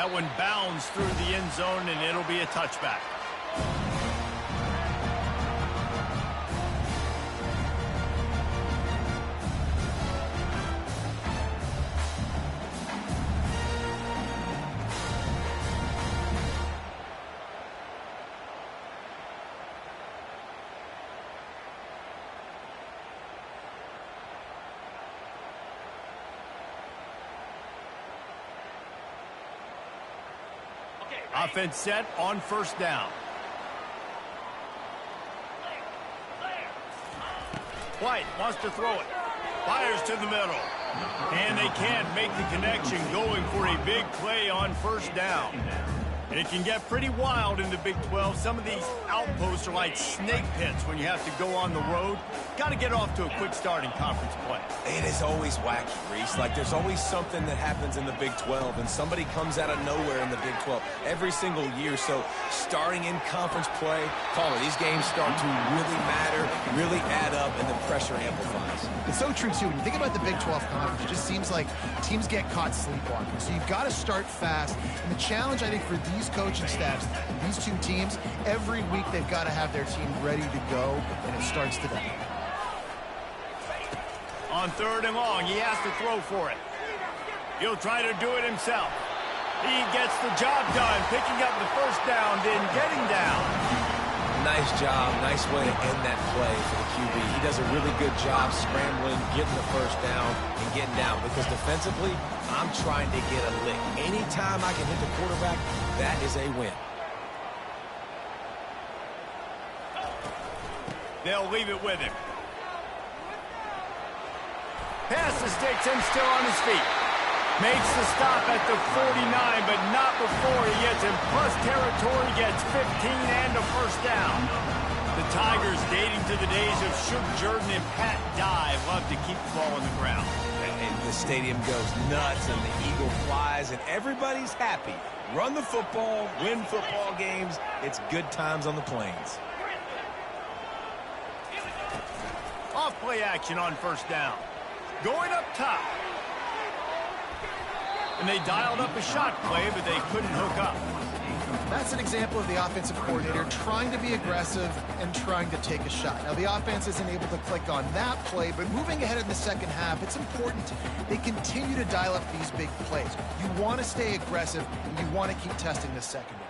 That one bounds through the end zone, and it'll be a touchback. Offense set on first down. White wants to throw it. Fires to the middle. And they can't make the connection, going for a big play on first down. And it can get pretty wild in the Big 12. Some of these outposts are like snake pits when you have to go on the road. Got to get off to a quick start in conference play. It is always wacky, Reese. Like, there's always something that happens in the Big 12, and somebody comes out of nowhere in the Big 12 every single year. So starting in conference play, these games start to really matter, really add up, and the pressure amplifies. It's so true, too. When you think about the Big 12 conference, it just seems like teams get caught sleepwalking. So you've got to start fast. And the challenge, I think, for these coaching staffs, these two teams, every week they've got to have their team ready to go, and it starts today. On third and long, he has to throw for it. He'll try to do it himself. He gets the job done, picking up the first down, then getting down. Nice job. Nice way to end that play for the QB. He does a really good job scrambling, getting the first down, and getting down. Because defensively, I'm trying to get a lick. Anytime I can hit the quarterback, that is a win. They'll leave it with him. Past the sticks and still on his feet. Makes the stop at the 49, but not before he gets in plus territory, gets 15 and a first down. The Tigers, dating to the days of Shook Jordan and Pat Dye, love to keep the ball on the ground. And the stadium goes nuts, and the eagle flies, and everybody's happy. Run the football, win football games. It's good times on the plains. Off play action on first down. Going up top. And they dialed up a shot play, but they couldn't hook up. That's an example of the offensive coordinator trying to be aggressive and trying to take a shot. Now, the offense isn't able to click on that play, but moving ahead in the second half, it's important they continue to dial up these big plays. You want to stay aggressive, and you want to keep testing the secondary.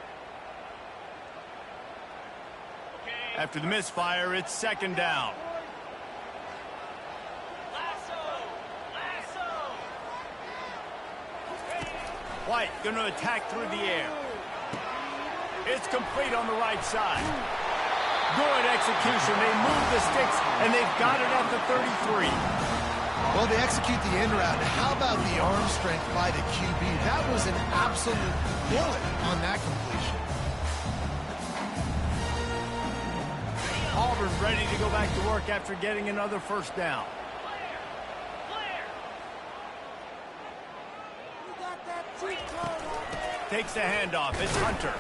After the misfire, it's second down. White going to attack through the air. It's complete on the right side. Good execution. They move the sticks, and they've got it at the 33. Well, they execute the end route. How about the arm strength by the QB? That was an absolute bullet on that completion. Auburn ready to go back to work after getting another first down. Takes the handoff. It's Hunter.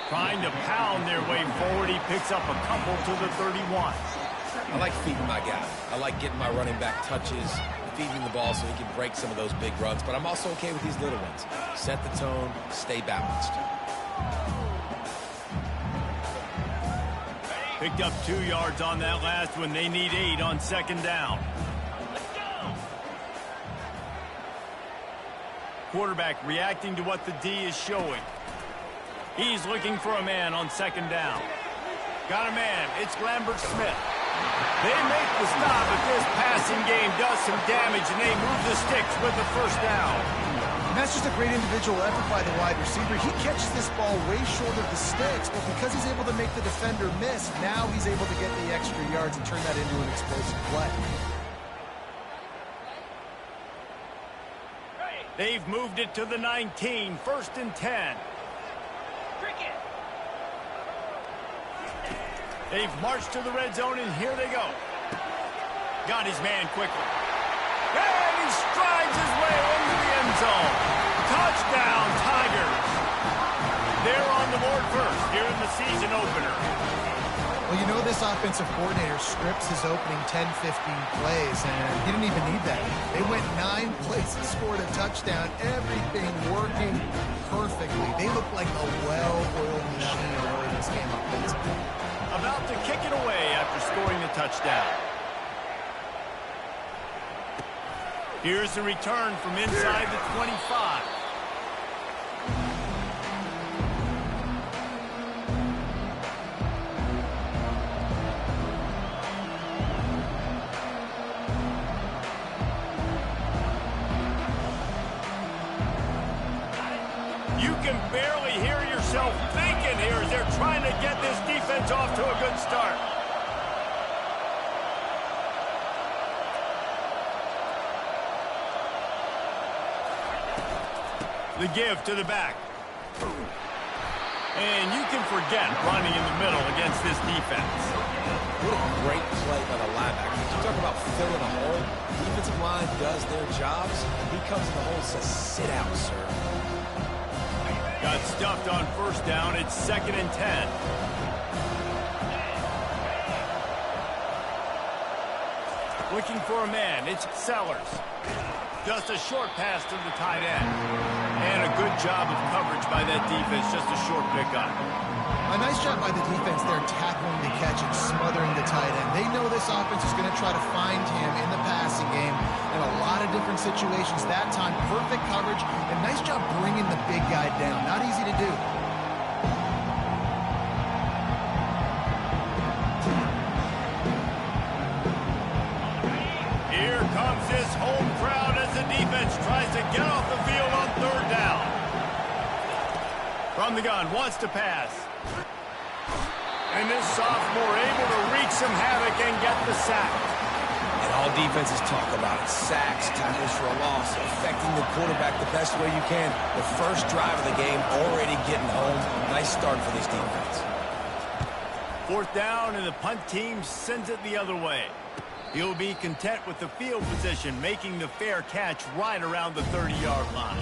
Trying to pound their way forward. He picks up a couple to the 31. I like feeding my guy. I like getting my running back touches, feeding the ball so he can break some of those big runs. But I'm also okay with these little ones. Set the tone, stay balanced. Picked up 2 yards on that last one. They need 8 on second down. Quarterback reacting to what the D is showing. He's looking for a man on second down. Got a man. It's Lambert Smith. They make the stop, but this passing game does some damage, and they move the sticks with the first down. And that's just a great individual effort by the wide receiver. He catches this ball way short of the sticks, but because he's able to make the defender miss, now he's able to get the extra yards and turn that into an explosive play. They've moved it to the 19, first and 10. They've marched to the red zone, and here they go. Got his man quickly. And he strides his way into the end zone. Touchdown, Tigers. They're on the board first here in the season opener. Well, Well, you know this offensive coordinator scripts his opening 10, 15 plays, and he didn't even need that. They went 9 plays and scored a touchdown. Everything working perfectly. They look like a well-oiled machine early in this game offensively. About to kick it away after scoring the touchdown. Here's the return from inside the 25. You can barely hear yourself thinking here as they're trying to get this defense off to a good start. The give to the back. And you can forget running in the middle against this defense. What a great play by the linebacker. You talk about filling a hole. The defensive line does their jobs. He comes in the hole and says, sit out, sir. Got stuffed on first down. It's 2nd and 10. Looking for a man. It's Sellers. Just a short pass to the tight end. And a good job of coverage by that defense. Just a short pickup. A nice job by the defense there tackling the catch and smothering the tight end. They know this offense is going to try to find him in the passing game in a lot of different situations. That time, perfect coverage and nice job bringing the big guy down. Not easy to do. Here comes this home crowd as the defense tries to get off the field on 3rd down. From the gun, wants to pass. And this sophomore able to wreak some havoc and get the sack. And all defenses talk about it. Sacks, tackles for a loss, affecting the quarterback the best way you can. The first drive of the game already getting home. Nice start for this defense. 4th down, and the punt team sends it the other way. He'll be content with the field position, making the fair catch right around the 30-yard line.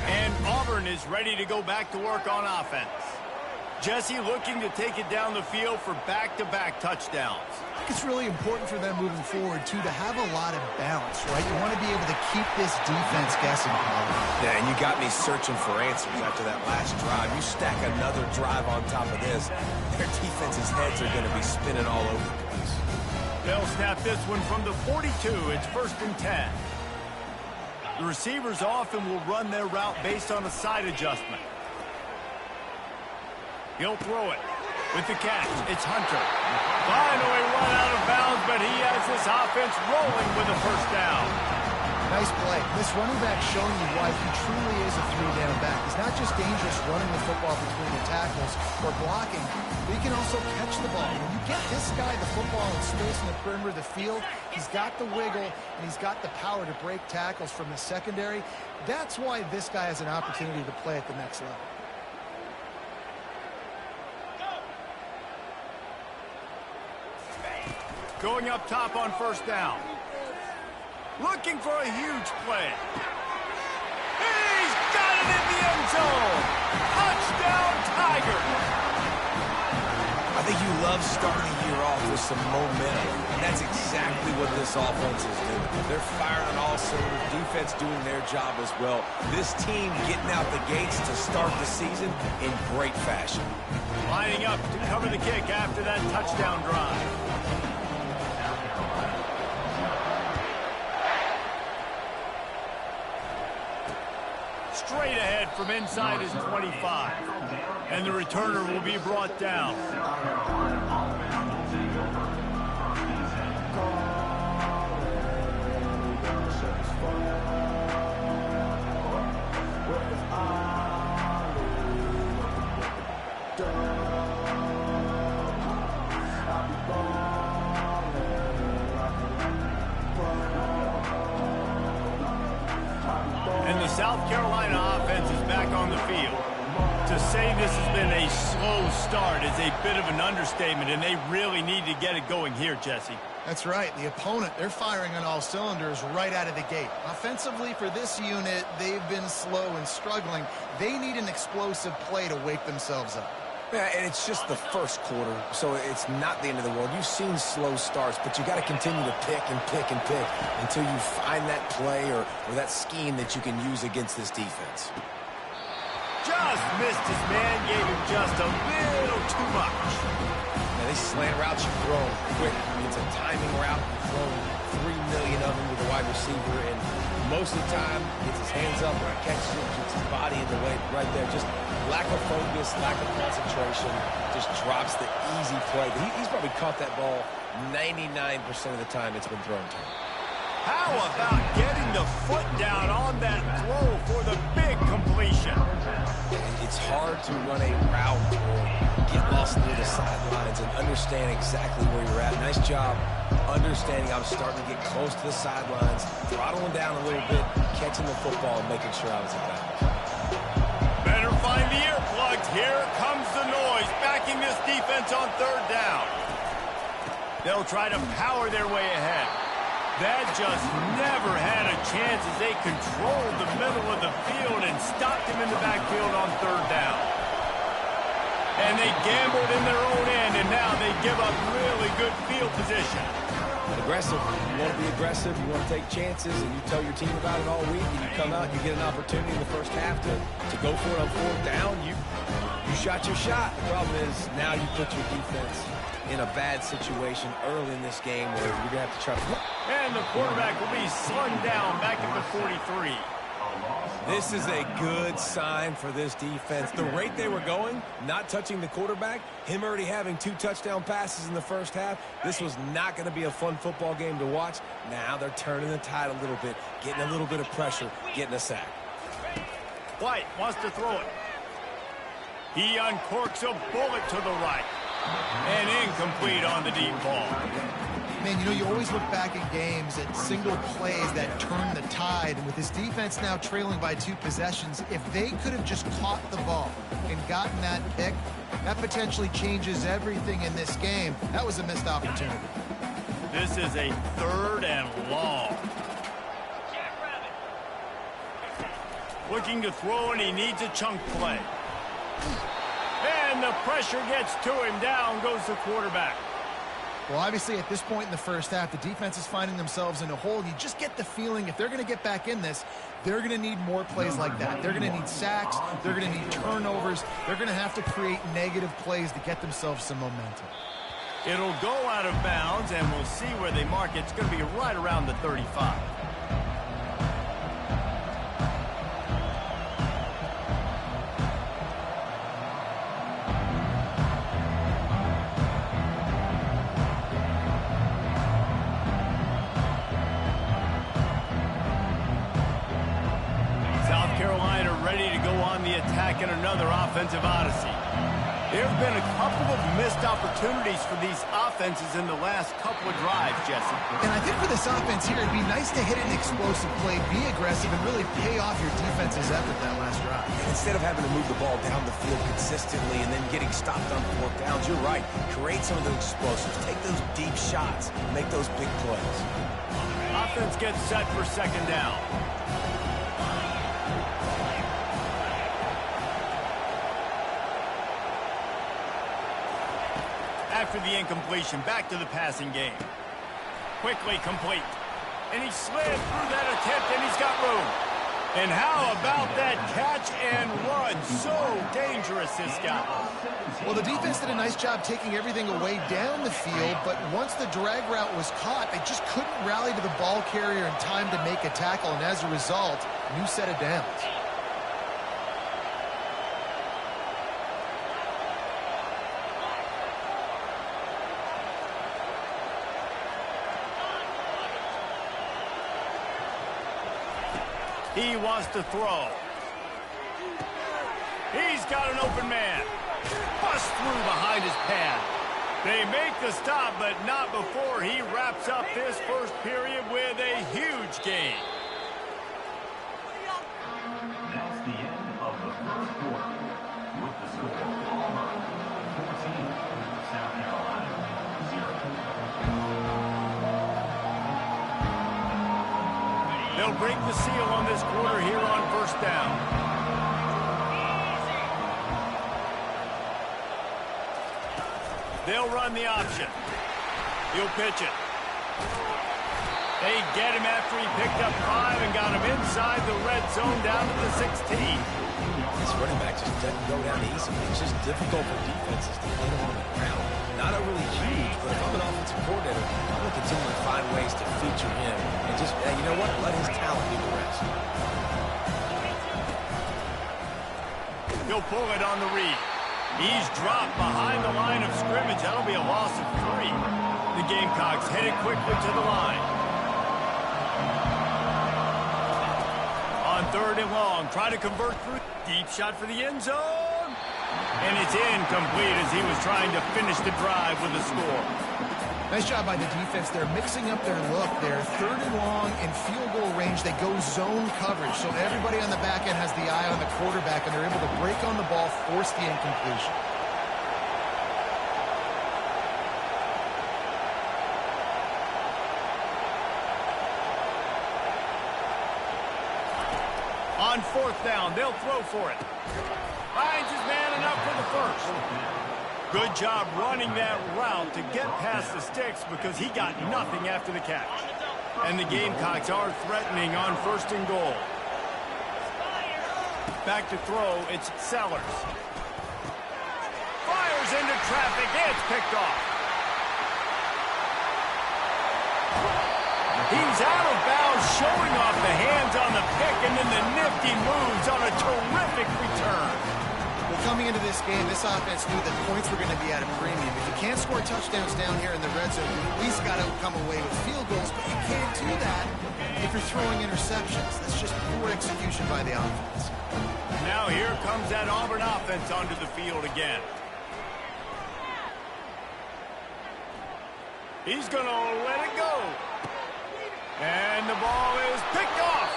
And Auburn is ready to go back to work on offense. Jesse looking to take it down the field for back-to-back touchdowns. I think it's really important for them moving forward, too, to have a lot of balance, right? You want to be able to keep this defense guessing. Yeah, and you got me searching for answers after that last drive. You stack another drive on top of this, their defense's heads are going to be spinning all over the place. They'll snap this one from the 42. It's 1st and 10. The receivers often will run their route based on a side adjustment. He'll throw it with the catch. It's Hunter. Finally run out of bounds, but he has this offense rolling with a 1st down. Nice play. This running back showing you why he truly is a 3-down back. He's not just dangerous running the football between the tackles or blocking, but he can also catch the ball. When you get this guy the football in space in the perimeter of the field, he's got the wiggle and he's got the power to break tackles from the secondary. That's why this guy has an opportunity to play at the next level. Going up top on 1st down. Looking for a huge play. He's got it in the end zone. Touchdown, Tigers. I think you love starting the year off with some momentum, and that's exactly what this offense is doing. They're firing on all cylinders, defense doing their job as well. This team getting out the gates to start the season in great fashion. Lining up to cover the kick after that touchdown drive. Straight ahead from inside his 25. And the returner will be brought down. And the South Carolina offense is back on the field. To say this has been a slow start is a bit of an understatement, and they really need to get it going here, Jesse. That's right. The opponent, they're firing on all cylinders right out of the gate. Offensively, for this unit, they've been slow and struggling. They need an explosive play to wake themselves up. Yeah, and it's just the first quarter, so it's not the end of the world. You've seen slow starts, but you got to continue to pick and pick and pick until you find that play or that scheme that you can use against this defense. Just missed his man, gave him just a little too much. Now, these slant routes you throw quick. It's a timing route. You throw 3 million of them with a wide receiver, and most of the time, gets his hands up or catches it, gets his body in the way right there. Just lack of focus, lack of concentration, just drops the easy play. He's probably caught that ball 99% of the time it's been thrown to him. How about getting the foot down on that throw for the big completion? It's hard to run a route or get lost near the sidelines and understand exactly where you're at. Nice job understanding I was starting to get close to the sidelines, throttling down a little bit, catching the football, and making sure I was in bounds. Better find the earplugs. Here comes the noise, backing this defense on third down. They'll try to power their way ahead. That just never had a chance as they controlled the middle of the field and stopped him in the backfield on third down. And they gambled in their own end, and now they give up really good field position. Aggressive. You want to be aggressive. You want to take chances, and you tell your team about it all week, and you come out and you get an opportunity in the first half to go for it on fourth down. You shot your shot. The problem is now you put your defense in a bad situation early in this game where you're going to have to try to... And the quarterback will be slung down back at the 43. This is a good sign for this defense. The rate they were going, not touching the quarterback, him already having 2 touchdown passes in the first half, this was not going to be a fun football game to watch. Now they're turning the tide a little bit, getting a little bit of pressure, getting a sack. White wants to throw it. He uncorks a bullet to the right. And incomplete on the deep ball. Man, you know, you always look back in games at single plays that turn the tide. And with this defense now trailing by 2 possessions, if they could have just caught the ball and gotten that pick, that potentially changes everything in this game. That was a missed opportunity. This is a 3rd and long. Looking to throw, and he needs a chunk play. And the pressure gets to him. Down goes the quarterback. Well, obviously, at this point in the first half, the defense is finding themselves in a hole. You just get the feeling if they're going to get back in this, they're going to need more plays like that. They're going to need sacks. They're going to need turnovers. They're going to have to create negative plays to get themselves some momentum. It'll go out of bounds, and we'll see where they mark it. It's going to be right around the 35. Attack in another offensive odyssey. There have been a couple of missed opportunities for these offenses in the last couple of drives, Jesse. And I think for this offense here, it'd be nice to hit an explosive play, be aggressive, and really pay off your defense's effort that last drive. And instead of having to move the ball down the field consistently and then getting stopped on 4th downs, you're right. Create some of those explosives. Take those deep shots. Make those big plays. Offense gets set for 2nd down. After the incompletion, back to the passing game. Quickly complete. And he slid through that attempt, and he's got room. And how about that catch and run? So dangerous, this guy. Well, the defense did a nice job taking everything away down the field, but once the drag route was caught, they just couldn't rally to the ball carrier in time to make a tackle, and as a result, new set of downs. He wants to throw. He's got an open man. Bust through behind his pad. They make the stop, but not before he wraps up this first period with a huge gain. That's the end of the first quarter. With the score, Auburn 14, South Carolina 0. They'll break the seal on this quarter here on first down. They'll run the option. He'll pitch it. They get him after he picked up 5 and got him inside the red zone down to the 16. This running back just doesn't go down easy. It's just difficult for defenses to get him on the ground. Not overly huge, but if I'm an offensive coordinator, I'm going to continue to find ways to feature him and just, you know what, let his talent do the rest. He'll pull it on the read. He's dropped behind the line of scrimmage. That'll be a loss of 3. The Gamecocks headed quickly to the line. On 3rd and long, try to convert through. Deep shot for the end zone. And it's incomplete as he was trying to finish the drive with a score. Nice job by the defense. They're mixing up their look. They're 3rd and long in field goal range. They go zone coverage. So everybody on the back end has the eye on the quarterback, and they're able to break on the ball, force the incompletion. On 4th down, they'll throw for it. Finds his man enough for the first. Good job running that route to get past the sticks because he got nothing after the catch. And the Gamecocks are threatening on 1st and goal. Back to throw, it's Sellers. Fires into traffic, it's picked off. He's out of bounds, showing off the hands on the pick, and then the nifty moves on a terrific return. Well, coming into this game, this offense knew that points were going to be at a premium. If you can't score touchdowns down here in the red zone, you at least got to come away with field goals, but you can't do that if you're throwing interceptions. That's just poor execution by the offense. Now here comes that Auburn offense onto the field again. He's going to let it go. And the ball is picked off.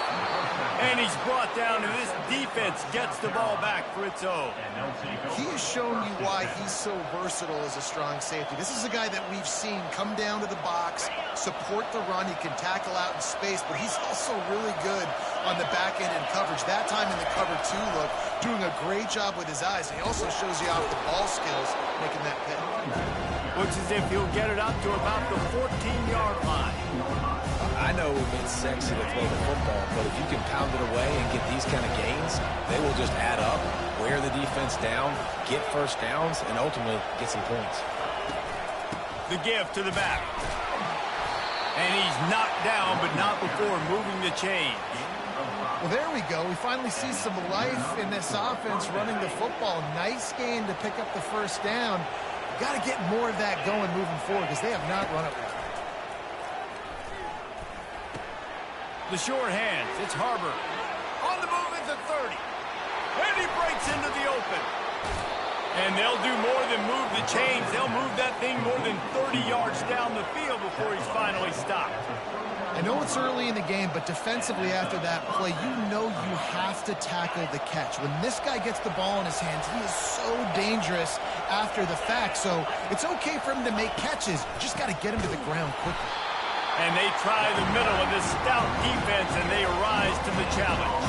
And he's brought down, and this defense gets the ball back for its own. He has shown you why he's so versatile as a strong safety. This is a guy that we've seen come down to the box, support the run. He can tackle out in space, but he's also really good on the back end in coverage. That time in the cover 2 look, doing a great job with his eyes. And he also shows you off the ball skills, making that pick. Looks as if he'll get it up to about the 14-yard line. I know it's sexy to throw the football, but if you can pound it away and get these kind of gains, they will just add up, wear the defense down, get first downs, and ultimately get some points. The give to the back. And he's knocked down, but not before moving the chain. Well, there we go. We finally see some life in this offense running the football. Nice gain to pick up the first down. Got to get more of that going moving forward because they have not run it well. The short hands, it's Harbor. On the move at the 30. And he breaks into the open. And they'll do more than move the chains. They'll move that thing more than 30 yards down the field before he's finally stopped. I know it's early in the game, but defensively after that play, you know you have to tackle the catch. When this guy gets the ball in his hands, he is so dangerous after the fact. So it's okay for him to make catches. Just got to get him to the ground quickly. And they try the middle of this stout defense, and they rise to the challenge.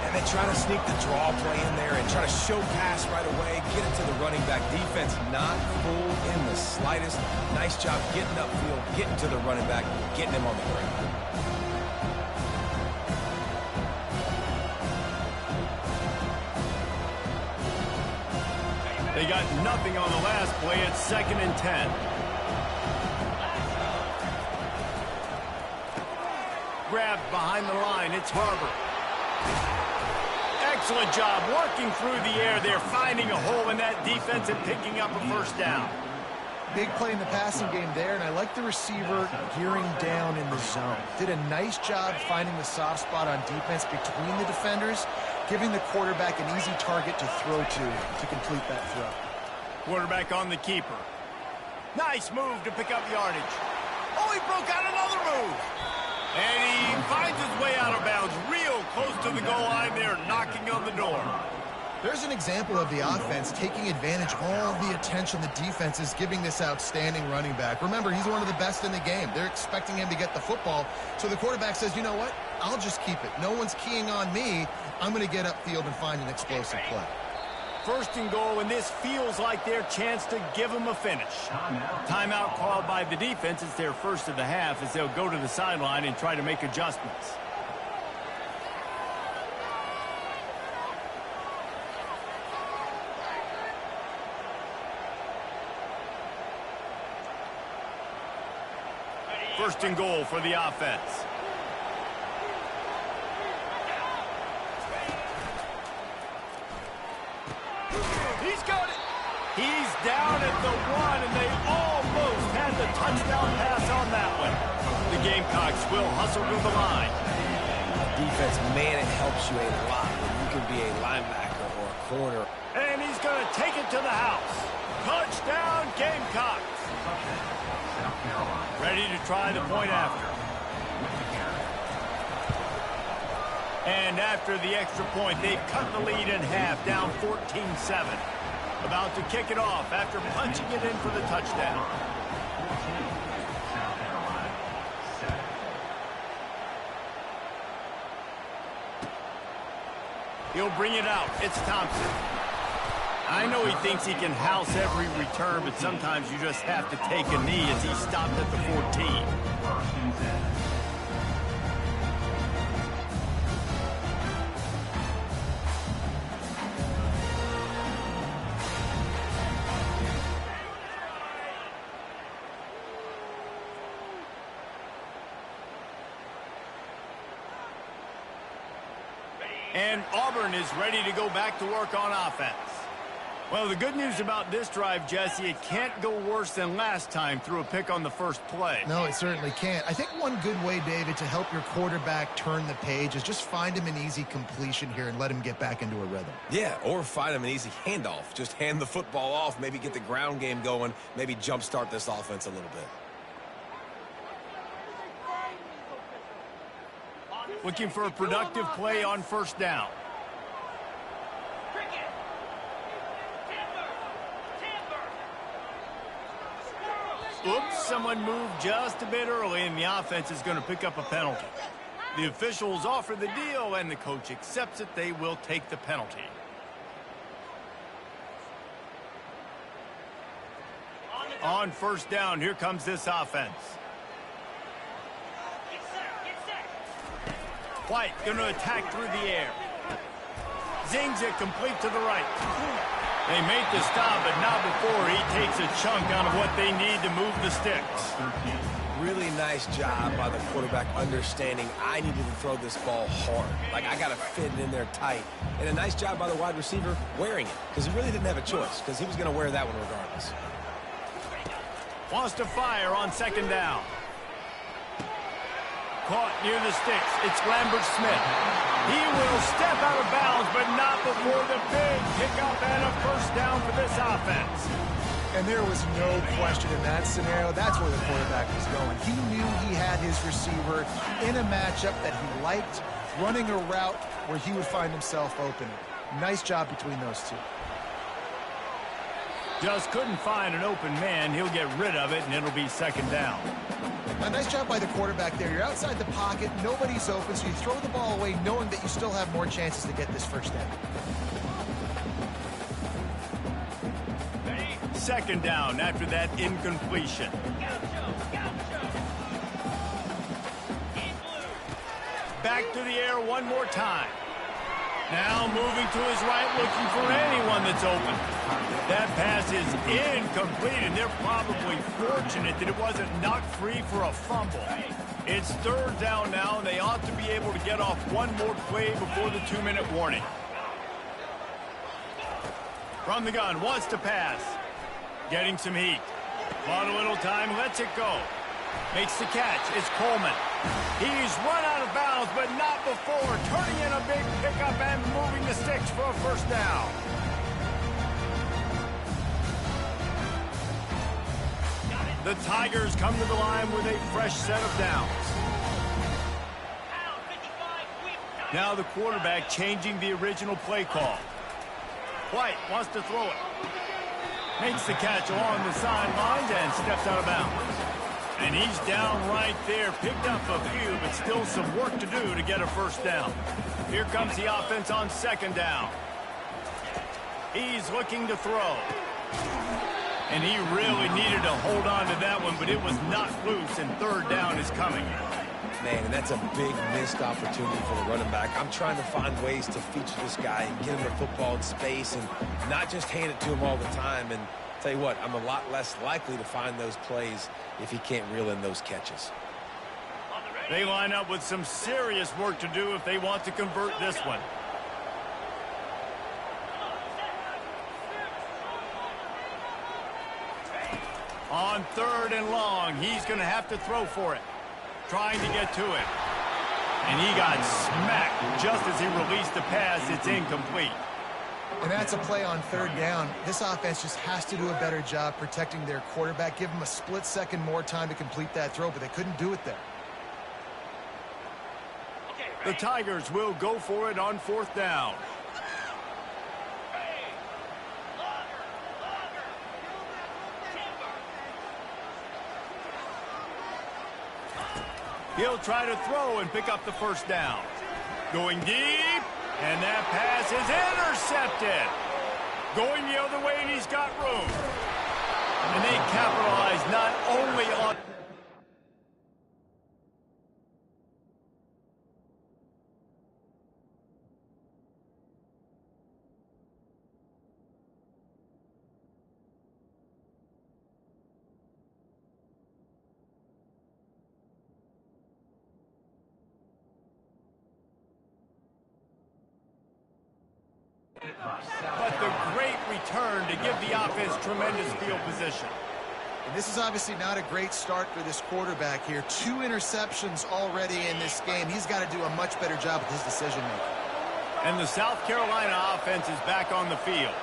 And they try to sneak the draw play in there and try to show pass right away, get it to the running back. Defense not fooled in the slightest. Nice job getting upfield, getting to the running back, getting him on the ground. They got nothing on the last play. It's 2nd and 10. Grabbed behind the line, it's Harbor. Excellent job working through the air there, finding a hole in that defense and picking up a first down. Big play in the passing game there, and I like the receiver gearing down in the zone. Did a nice job finding the soft spot on defense between the defenders, giving the quarterback an easy target to throw to complete that throw. Quarterback on the keeper. Nice move to pick up yardage. Oh, he broke out another move. And he finds his way out of bounds real close to the goal line there, knocking on the door. There's an example of the offense taking advantage of all the attention the defense is giving this outstanding running back. Remember, he's one of the best in the game. They're expecting him to get the football. So the quarterback says, you know what? I'll just keep it. No one's keying on me. I'm going to get upfield and find an explosive play. First and goal, and this feels like their chance to give them a finish. Timeout called by the defense. It's their first of the half as they'll go to the sideline and try to make adjustments. First and goal for the offense. He's got it. He's down at the 1, and they almost had the touchdown pass on that one. The Gamecocks will hustle to the line. Defense, man, it helps you a lot when you can be a linebacker or a corner. And he's going to take it to the house. Touchdown, Gamecocks. Ready to try the point after. And after the extra point, they've cut the lead in half, down 14-7. About to kick it off after punching it in for the touchdown. He'll bring it out. It's Thompson. I know he thinks he can house every return, but sometimes you just have to take a knee as he stopped at the 14. And Auburn is ready to go back to work on offense. Well, the good news about this drive, Jesse, it can't go worse than last time through a pick on the first play. No, it certainly can't. I think one good way, David, to help your quarterback turn the page is just find him an easy completion here and let him get back into a rhythm. Yeah, or find him an easy handoff. Just hand the football off, maybe get the ground game going, maybe jumpstart this offense a little bit. Looking for a productive play on first down. Oops, someone moved just a bit early, and the offense is going to pick up a penalty. The officials offer the deal, and the coach accepts it. They will take the penalty. On first down, here comes this offense. White going to attack through the air. Zings it complete to the right. They make the stop, but not before he takes a chunk out of what they need to move the sticks. Really nice job by the quarterback understanding I needed to throw this ball hard. Like, I got to fit it in there tight. And a nice job by the wide receiver wearing it, because he really didn't have a choice, because he was going to wear that one regardless. Wants to fire on second down. Caught near the sticks. It's Lambert-Smith. He will step out of bounds, but not before the big pickup and a first down for this offense. And there was no question in that scenario. That's where the quarterback was going. He knew he had his receiver in a matchup that he liked, running a route where he would find himself open. Nice job between those two. Just couldn't find an open man. He'll get rid of it, and it'll be second down. A nice job by the quarterback there. You're outside the pocket, nobody's open, so you throw the ball away knowing that you still have more chances to get this first down. Second down after that incompletion. Back to the air one more time. Now moving to his right, looking for anyone that's open. That pass is incomplete, and they're probably fortunate that it wasn't knocked free for a fumble. It's third down now, and they ought to be able to get off one more play before the 2-minute warning. From the gun, wants to pass. Getting some heat. Bought a little time, lets it go. Makes the catch. It's Coleman. He's run out of bounds, but not before. Turning in a big pickup and moving the sticks for a first down. The Tigers come to the line with a fresh set of downs. Now the quarterback changing the original play call. White wants to throw it. Makes the catch along the sidelines and steps out of bounds. And he's down right there. Picked up a few, but still some work to do to get a first down. Here comes the offense on second down. He's looking to throw. And he really needed to hold on to that one, but it was knocked loose, and third down is coming. Man, and that's a big missed opportunity for the running back. I'm trying to find ways to feature this guy and get him the football in space and not just hand it to him all the time. And tell you what, I'm a lot less likely to find those plays if he can't reel in those catches. They line up with some serious work to do if they want to convert this one. On third and long, he's going to have to throw for it. Trying to get to it. And he got smacked just as he released the pass. It's incomplete. And that's a play on third down. This offense just has to do a better job protecting their quarterback. Give him a split second more time to complete that throw, but they couldn't do it there. The Tigers will go for it on fourth down. He'll try to throw and pick up the first down. Going deep, and that pass is intercepted. Going the other way, and he's got room. And they capitalize not only on... but the great return to give the offense tremendous field position. And this is obviously not a great start for this quarterback here. 2 interceptions already in this game. He's got to do a much better job with his decision-making. And the South Carolina offense is back on the field.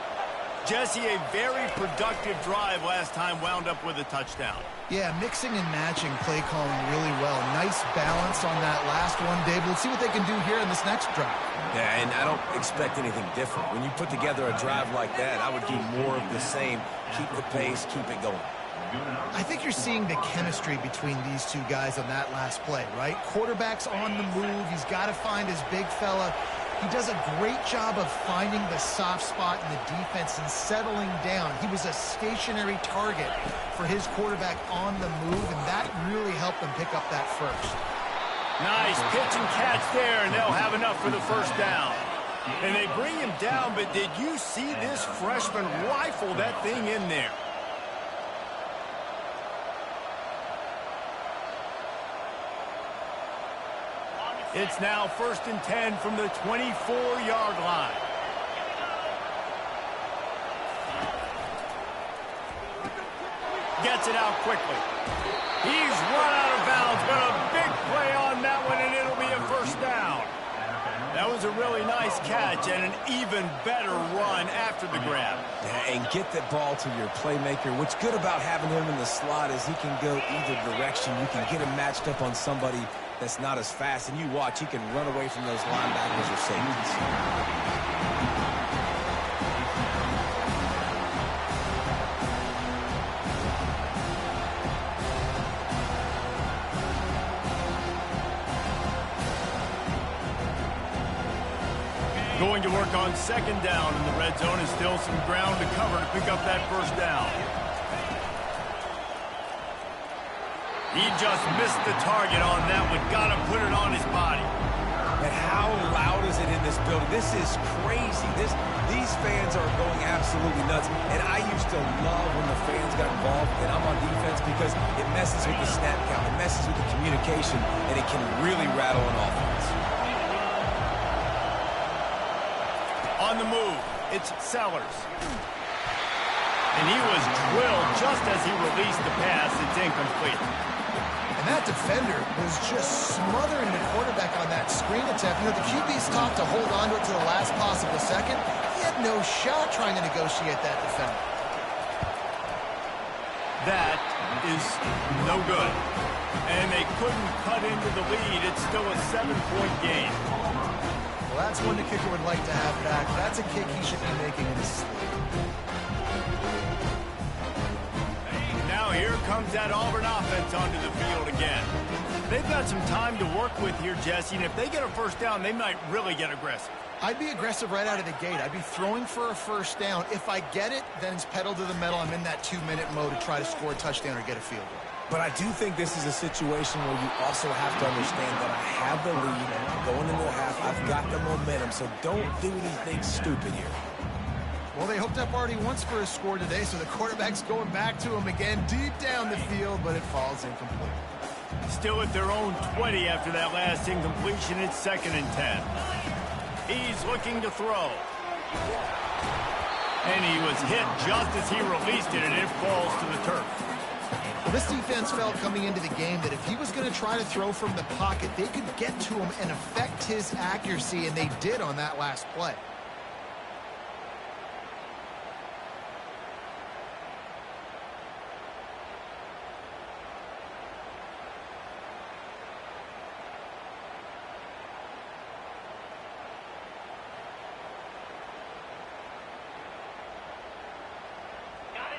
Jesse, a very productive drive last time, wound up with a touchdown. Yeah, mixing and matching play calling really well. Nice balance on that last one, Dave. Let's see what they can do here in this next drive. Yeah, and I don't expect anything different. When you put together a drive like that, I would do more of the same. Keep the pace, keep it going. I think you're seeing the chemistry between these two guys on that last play, right? Quarterback's on the move. He's got to find his big fella. He does a great job of finding the soft spot in the defense and settling down. He was a stationary target for his quarterback on the move, and that really helped them pick up that first. Nice pitch and catch there, and they'll have enough for the first down. And they bring him down, but did you see this freshman rifle that thing in there? It's now 1st and 10 from the 24-yard line. Gets it out quickly. He's run out of bounds, but a big play on that one, and it'll be a first down. That was a really nice catch and an even better run after the grab. Yeah, and get that ball to your playmaker. What's good about having him in the slot is he can go either direction. You can get him matched up on somebody that's not as fast, and you watch, he can run away from those linebackers or safeties. Going to work on second down in the red zone, and still some ground to cover to pick up that first down. He just missed the target on that one. Got to put it on his body. And how loud is it in this building? This is crazy. These fans are going absolutely nuts. And I used to love when the fans got involved, and I'm on defense, because it messes with the snap count. It messes with the communication, and it can really rattle an offense. On the move, it's Sellers. And he was drilled just as he released the pass. It's incomplete. And that defender was just smothering the quarterback on that screen attempt. You know, the QB's taught to hold on to it to the last possible second. He had no shot trying to negotiate that defender. That is no good. And they couldn't cut into the lead. It's still a 7-point game. Well, That's one the kicker would like to have back. That's a kick he should be making in his sleep. Now here comes that Auburn offense onto the field again. They've got some time to work with here, Jesse, and if they get a first down, they might really get aggressive. I'd be aggressive right out of the gate. I'd be throwing for a first down. If I get it, then it's pedal to the metal. I'm in that 2-minute mode to try to score a touchdown or get a field goal. But I do think this is a situation where you also have to understand that I have the lead going into the half. I've got the momentum, so don't do anything stupid here. Well, they hooked up already once for a score today, so the quarterback's going back to him again deep down the field, but it falls incomplete. Still at their own 20 after that last incompletion. It's 2nd and 10. He's looking to throw. And he was hit just as he released it, and it falls to the turf. Well, this defense felt coming into the game that if he was going to try to throw from the pocket, they could get to him and affect his accuracy, and they did on that last play.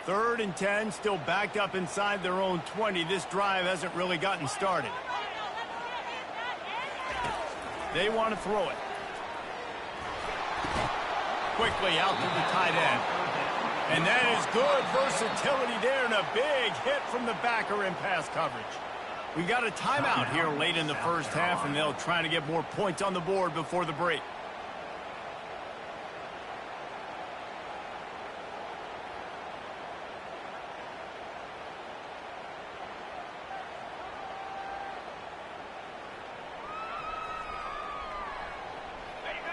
Third and 10, still backed up inside their own 20. This drive hasn't really gotten started. They want to throw it. Quickly out to the tight end. And that is good versatility there and a big hit from the backer in pass coverage. We got a timeout here late in the first half, and they'll try to get more points on the board before the break.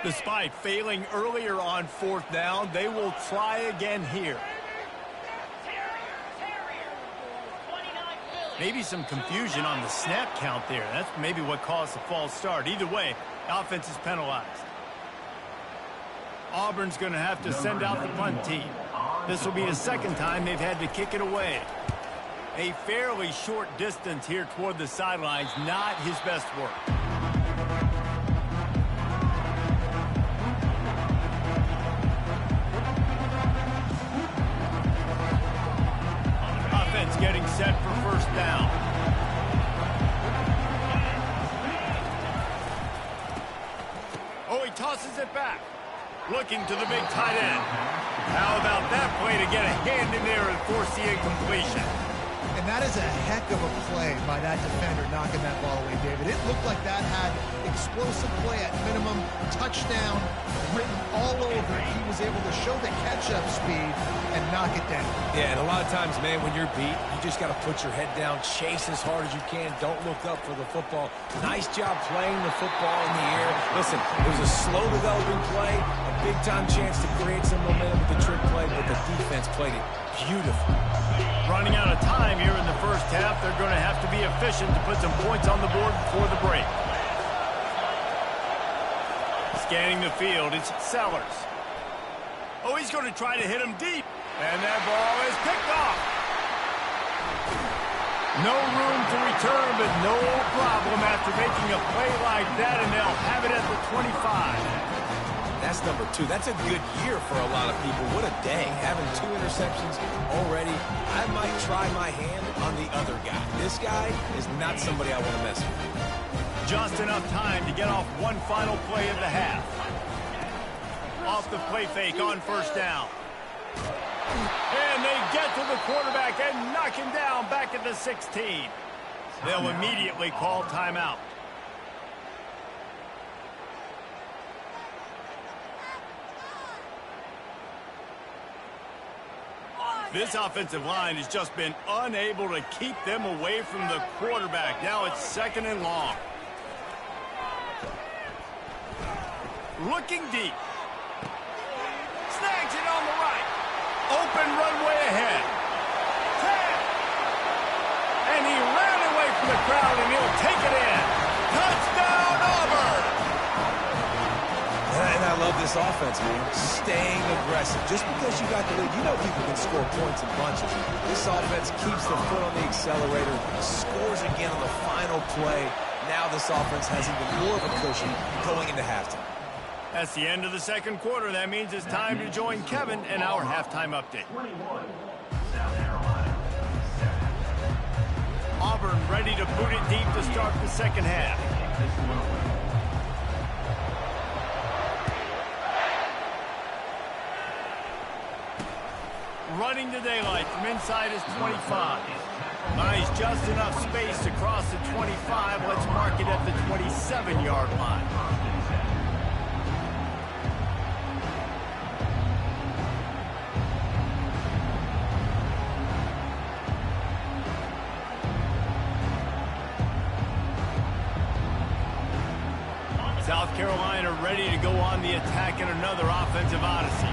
Despite failing earlier on 4th down, they will try again here. Maybe some confusion on the snap count there. That's maybe what caused the false start. Either way, offense is penalized. Auburn's going to have to send out the punt team. This will be the 2nd time they've had to kick it away. A fairly short distance here toward the sidelines, not his best work. Getting set for first down. Oh, he tosses it back. Looking to the big tight end. How about that play to get a hand in there and force the incompletion? And that is a heck of a play by that defender knocking that ball away, David. It looked like that had explosive play at minimum, touchdown written all over it. He was able to show the catch-up speed and knock it down. Yeah, and a lot of times, man, when you're beat, you just got to put your head down, chase as hard as you can, don't look up for the football. Nice job playing the football in the air. Listen, it was a slow developing play, a big-time chance to create some momentum with the trick play, but the defense played it beautifully. Running out of time here in the first half, they're going to have to be efficient to put some points on the board before the break. Scanning the field, it's Sellers. Oh, he's going to try to hit him deep. And that ball is picked off. No room to return, but no problem after making a play like that, and they'll have it at the 25. That's number 2. That's a good year for a lot of people. What a day. Having 2 interceptions already. I might try my hand on the other guy. This guy is not somebody I want to mess with. Just enough time to get off one final play of the half. Off the play fake on first down. And they get to the quarterback and knock him down back at the 16. They'll immediately call timeout. This offensive line has just been unable to keep them away from the quarterback. Now it's 2nd and long. Looking deep. Snags it on the right. Open runway ahead. 10. And he ran away from the crowd, and he'll take it in. Touchdown, Auburn! And I love this offense, man. Staying aggressive. Just because you got the lead, you know people can score points in bunches. This offense keeps the foot on the accelerator, scores again on the final play. Now this offense has even more of a cushion going into halftime. That's the end of the second quarter. That means it's time to join Kevin in our halftime update. 21, South Carolina, 7. Auburn ready to boot it deep to start the second half. Running to daylight from inside his 25. Nice, just enough space to cross the 25. Let's mark it at the 27-yard line. South Carolina ready to go on the attack in another offensive odyssey.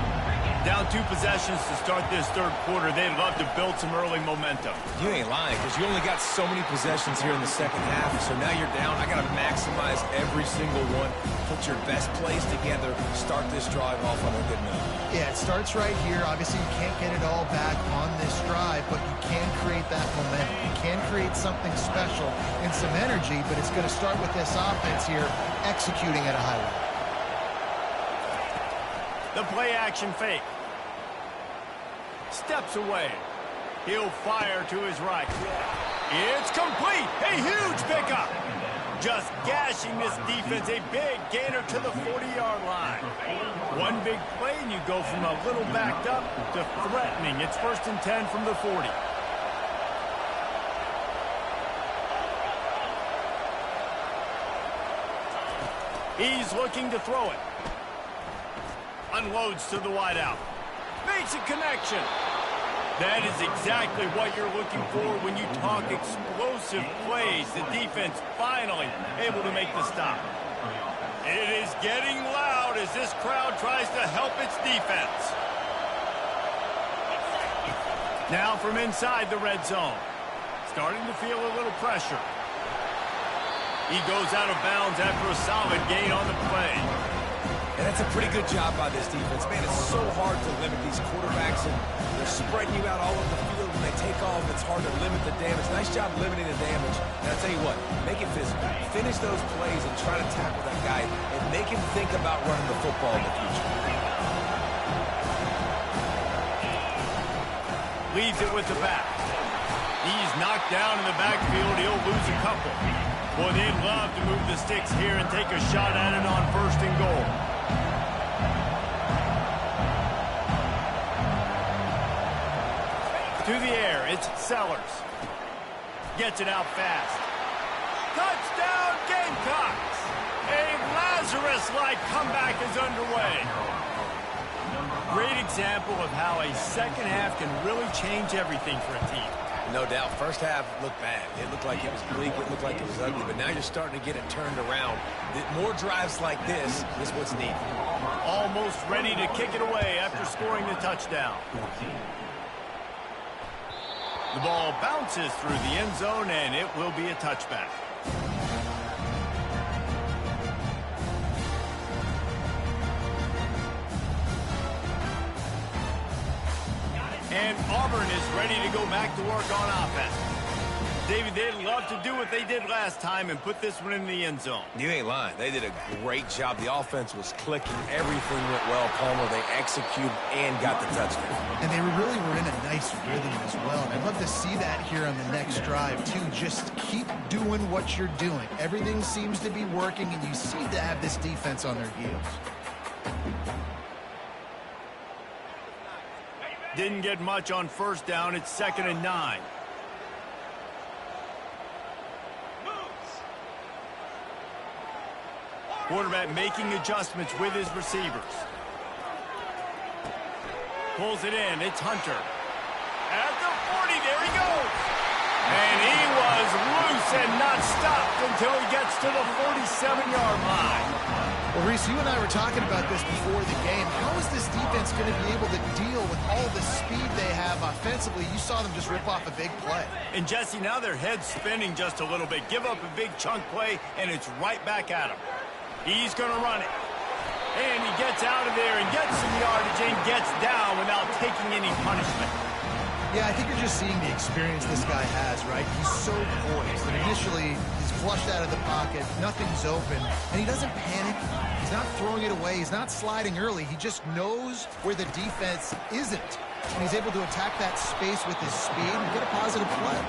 Down 2 possessions to start this third quarter. They'd love to build some early momentum. You ain't lying, because you only got so many possessions here in the second half, so now you're down. I got to maximize every single one. Put your best plays together. Start this drive off on a good note. Yeah, it starts right here. Obviously, you can't get it all back on this drive, but you can create that momentum. You can create something special and some energy, but it's going to start with this offense here executing at a high level. The play-action fake. Steps away. He'll fire to his right. It's complete. A huge pickup. Just gashing this defense. A big gainer to the 40-yard line. One big play, and you go from a little backed up to threatening. It's 1st and 10 from the 40. He's looking to throw it. Unloads to the wideout. Makes a connection. That is exactly what you're looking for when you talk explosive plays. The defense finally able to make the stop. It is getting loud as this crowd tries to help its defense. Now from inside the red zone. Starting to feel a little pressure. He goes out of bounds after a solid gain on the play. And that's a pretty good job by this defense. Man, it's so hard to limit these quarterbacks, and they're spreading you out all over the field. When they take off, it's hard to limit the damage. Nice job limiting the damage. And I'll tell you what, make it physical. Finish those plays and try to tackle that guy and make him think about running the football in the future. Leads it with the back. He's knocked down in the backfield. He'll lose a couple. Boy, they'd love to move the sticks here and take a shot at it on 1st and goal. To the air, it's Sellers. Gets it out fast. Touchdown, Gamecocks! A Lazarus-like comeback is underway. Great example of how a second half can really change everything for a team. No doubt. First half looked bad. It looked like it was bleak. It looked like it was ugly. But now you're starting to get it turned around. More drives like this is what's needed. Almost ready to kick it away after scoring the touchdown. The ball bounces through the end zone, and it will be a touchback. And Auburn is ready to go back to work on offense. David, they'd love to do what they did last time and put this one in the end zone. You ain't lying. They did a great job. The offense was clicking. Everything went well, Palmer. They executed and got the touchdown. And they really were in a nice rhythm as well. And I'd love to see that here on the next drive, too. Just keep doing what you're doing. Everything seems to be working, and you seem to have this defense on their heels. Didn't get much on 1st down. It's 2nd and 9. Quarterback making adjustments with his receivers. Pulls it in. It's Hunter. At the 40, there he goes. And he was loose and not stopped until he gets to the 47-yard line. Well, Reese, you and I were talking about this before the game. How is this defense going to be able to deal with all the speed they have offensively? You saw them just rip off a big play. And, Jesse, now their head's spinning just a little bit. Give up a big chunk play, and it's right back at him. He's going to run it. And he gets out of there and gets some yardage and gets down without taking any punishment. Yeah, I think you're just seeing the experience this guy has, right? He's so poised. And initially, he's flushed out of the pocket. Nothing's open. And he doesn't panic. He's not throwing it away. He's not sliding early. He just knows where the defense isn't. And he's able to attack that space with his speed and get a positive play.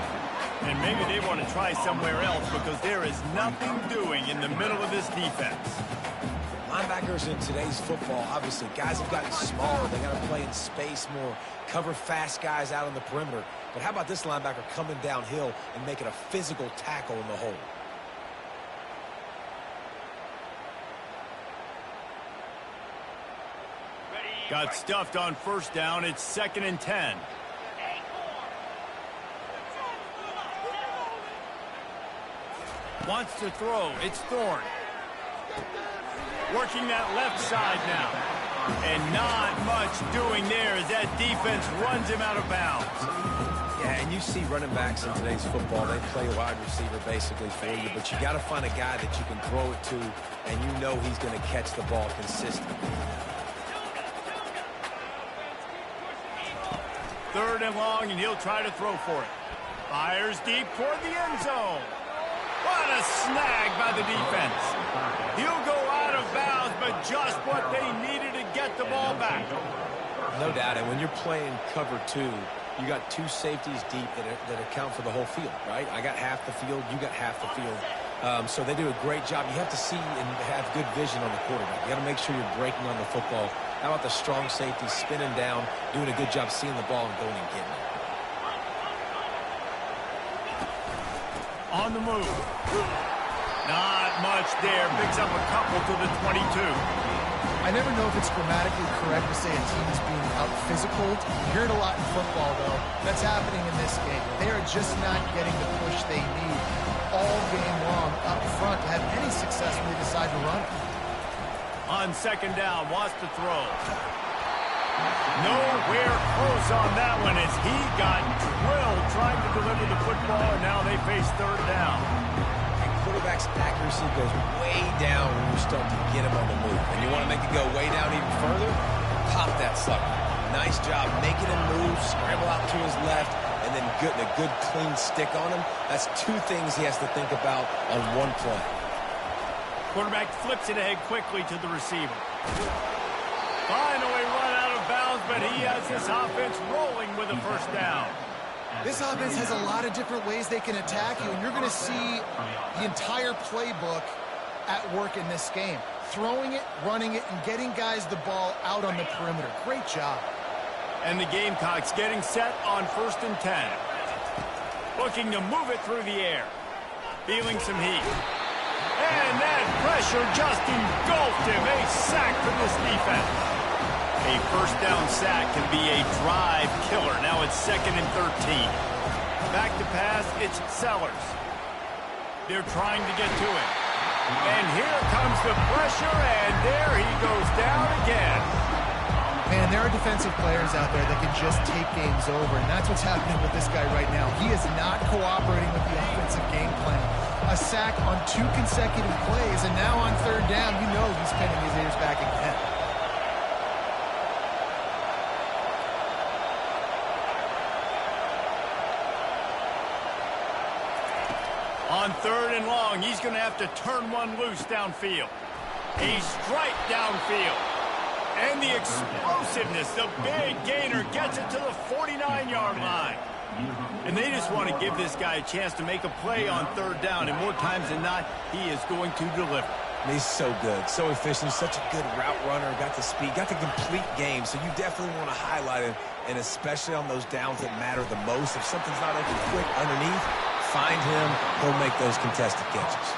And maybe they want to try somewhere else because there is nothing doing in the middle of this defense. Linebackers in today's football, obviously, guys have gotten smaller. They got to play in space more, cover fast guys out on the perimeter. But how about this linebacker coming downhill and making a physical tackle in the hole? Got stuffed on first down. It's 2nd and 10. Wants to throw. It's Thorne. Working that left side now. And not much doing there as that defense runs him out of bounds. Yeah, and you see running backs in today's football, they play wide receiver basically for you, but you got to find a guy that you can throw it to, and you know he's going to catch the ball consistently. 3rd and long, and he'll try to throw for it. Fires deep toward the end zone. What a snag by the defense. He'll go out of bounds, but just what they needed to get the ball back. No doubt, and when you're playing cover 2, you got 2 safeties deep that account for the whole field, right? I got half the field, you got half the field. So they do a great job. You have to see and have good vision on the quarterback. You got to make sure you're breaking on the football. How about the strong safety spinning down, doing a good job seeing the ball and going and getting it. On the move. Not much there. Picks up a couple to the 22. I never know if it's grammatically correct to say a team is being out-physicaled. You hear it a lot in football, though. That's happening in this game. They are just not getting the push they need all game long up front to have any success when they decide to run it. On 2nd down, wants to throw. Nowhere close on that one as he got drilled trying to deliver the football, and now they face 3rd down. And quarterback's accuracy goes way down when you start to get him on the move. And you want to make it go way down even further? Pop that sucker. Nice job making him move, scramble out to his left, and then getting a good clean stick on him. That's 2 things he has to think about on one play. Quarterback flips it ahead quickly to the receiver. Finally run out of bounds, but he has this offense rolling with a 1st down. This offense has a lot of different ways they can attack you, and you're going to see the entire playbook at work in this game. Throwing it, running it, and getting guys the ball out on the perimeter. Great job. And the Gamecocks getting set on 1st and 10. Looking to move it through the air. Feeling some heat. And that pressure just engulfed him. A sack for this defense. A 1st down sack can be a drive killer. Now it's 2nd and 13. Back to pass, it's Sellers. They're trying to get to him. And here comes the pressure, and there he goes down again. Man, there are defensive players out there that can just take games over, and that's what's happening with this guy right now. He is not cooperating with the offensive game plan. A sack on 2 consecutive plays, and now on 3rd down, you know he's pinning his ears back again. On 3rd and long, he's going to have to turn one loose downfield. A strike downfield. And the explosiveness, the big gainer gets it to the 49-yard line. And they just want to give this guy a chance to make a play on 3rd down. And more times than not, he is going to deliver. He's so good, so efficient, such a good route runner, got the speed, got the complete game. So you definitely want to highlight him, and especially on those downs that matter the most. If something's not open quick underneath, find him, he'll make those contested catches.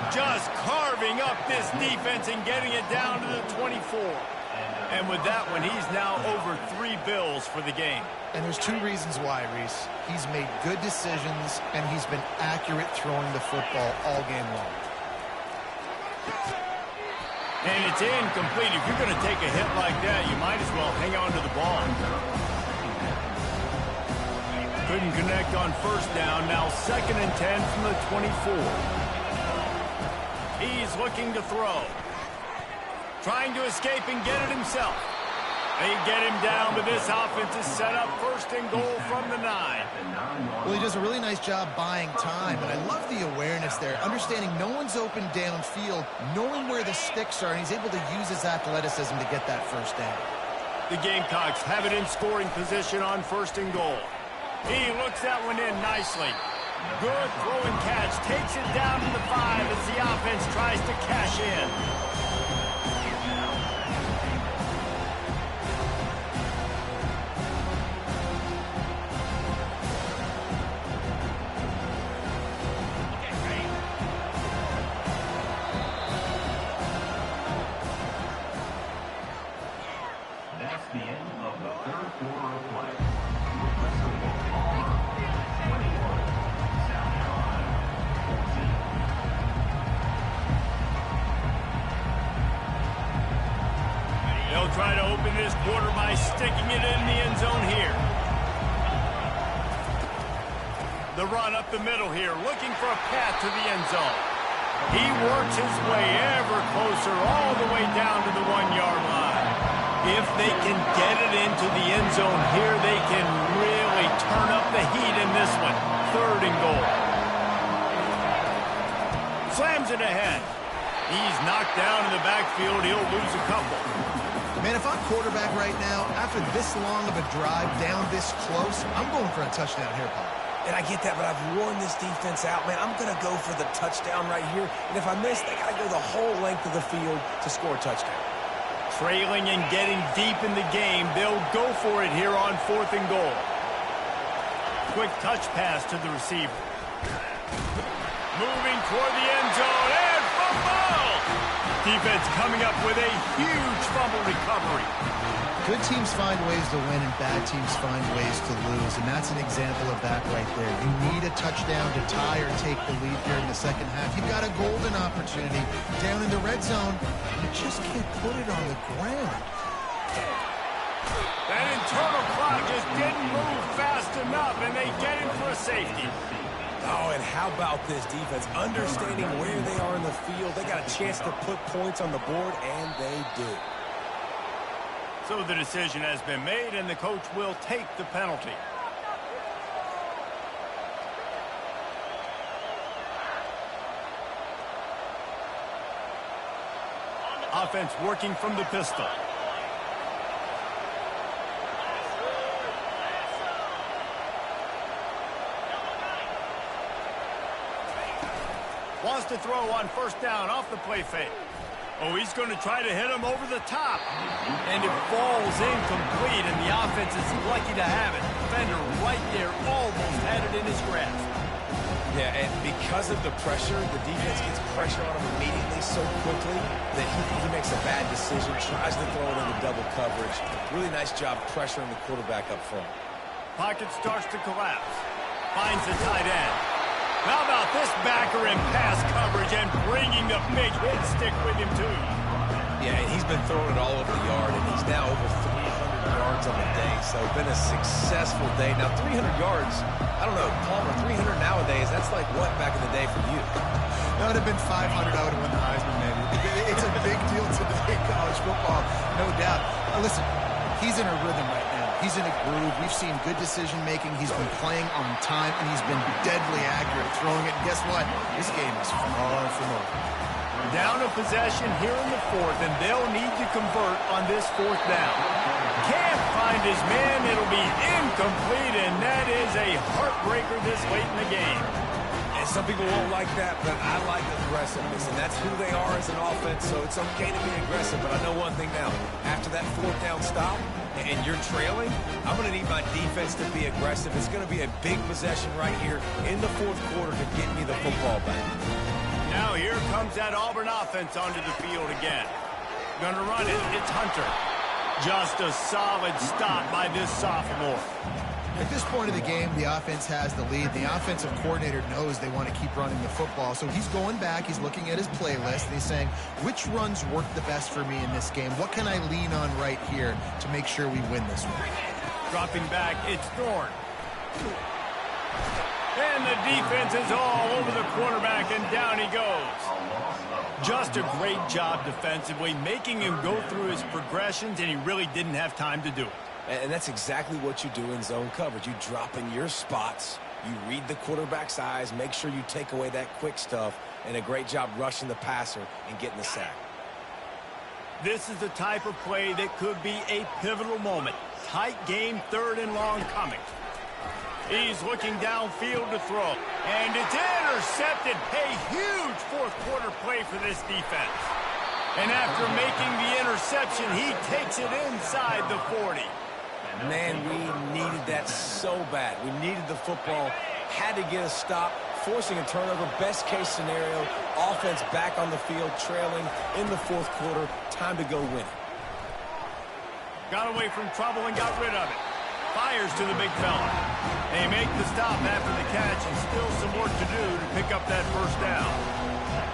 Just carving up this defense and getting it down to the 24. And with that one, he's now over 3 bills for the game. And there's 2 reasons why, Reese. He's made good decisions, and he's been accurate throwing the football all game long. And it's incomplete. If you're going to take a hit like that, you might as well hang on to the ball. Couldn't connect on 1st down. Now 2nd and 10 from the 24. He's looking to throw. Trying to escape and get it himself. They get him down, but this offense is set up first and goal from the 9. Well, he does a really nice job buying time, and I love the awareness there, understanding no one's open downfield, knowing where the sticks are, and he's able to use his athleticism to get that first down. The Gamecocks have it in scoring position on first and goal. He looks that one in nicely. Good throwing catch, takes it down to the 5 as the offense tries to cash in. That's the end of the third quarter of play. With the score Auburn 21, South Carolina 14. They'll try to open this quarter by sticking it in the end zone here. The run up the middle here, looking for a path to the end zone. He works his way ever closer, all the way down to the 1-yard line. If they can get it into the end zone here, they can really turn up the heat in this one. Third and goal. Slams it ahead. He's knocked down in the backfield. He'll lose a couple. Man, if I'm quarterback right now, after this long of a drive down this close, I'm going for a touchdown here, Paul. And I get that, but I've worn this defense out, man. I'm going to go for the touchdown right here. And if I miss, they got to go the whole length of the field to score a touchdown. Trailing and getting deep in the game, they'll go for it here on fourth and goal. Quick touch pass to the receiver. Moving toward the end zone, and fumble! Defense coming up with a huge fumble recovery. Good teams find ways to win and bad teams find ways to lose, and that's an example of that right there. You need a touchdown to tie or take the lead here in the second half. You've got a golden opportunity down in the red zone. You just can't put it on the ground. That internal clock just didn't move fast enough, and they get him for a safety. Oh, and how about this defense? Understanding where they are in the field. They got a chance to put points on the board, and they do. So the decision has been made, and the coach will take the penalty. Offense working from the pistol. Wants to throw on first down off the play fake. Oh, he's going to try to hit him over the top. And it falls incomplete, and the offense is lucky to have it. Defender right there almost had it in his grasp. Yeah, and because of the pressure, the defense gets pressure on him immediately so quickly that he makes a bad decision, tries to throw it into double coverage. Really nice job pressuring the quarterback up front. Pocket starts to collapse. Finds the tight end. How about this backer in pass coverage and bringing the big hit stick with him, too? Yeah, and he's been throwing it all over the yard, and he's now over 300 yards on the day, so been a successful day. Now, 300 yards, I don't know, Palmer, 300 nowadays, that's like what back in the day for you? That would have been 500. I would have won the Heisman, maybe. It's a big deal today, college football, no doubt. Listen, he's in a rhythm right now. He's in a groove. We've seen good decision-making. He's been playing on time, and he's been deadly accurate throwing it. And guess what? This game is far from over. Down a possession here in the fourth, and they'll need to convert on this fourth down. Can't find his man. It'll be incomplete, and that is a heartbreaker this late in the game. And some people won't like that, but I like aggressiveness, and that's who they are as an offense, so it's okay to be aggressive. But I know one thing now. After that fourth down stop, and you're trailing, I'm going to need my defense to be aggressive. It's going to be a big possession right here in the fourth quarter to get me the football back. Now here comes that Auburn offense onto the field again. Going to run it. It's Hunter. Just a solid stop by this sophomore. At this point of the game, the offense has the lead. The offensive coordinator knows they want to keep running the football. So he's going back, he's looking at his playlist, and he's saying, which runs work the best for me in this game? What can I lean on right here to make sure we win this one? Dropping back, it's Thorne. And the defense is all over the quarterback, and down he goes. Just a great job defensively, making him go through his progressions, and he really didn't have time to do it. And that's exactly what you do in zone coverage. You drop in your spots, you read the quarterback's eyes, make sure you take away that quick stuff, and a great job rushing the passer and getting the sack. This is the type of play that could be a pivotal moment. Tight game, 3rd and long coming. He's looking downfield to throw, and it's intercepted. A huge 4th quarter play for this defense. And after making the interception, he takes it inside the 40. Man, we needed that so bad. We needed the football, had to get a stop, forcing a turnover. Best case scenario, offense back on the field, trailing in the 4th quarter. Time to go win it. Got away from trouble and got rid of it. Fires to the big fella. They make the stop after the catch, and still some work to do to pick up that 1st down.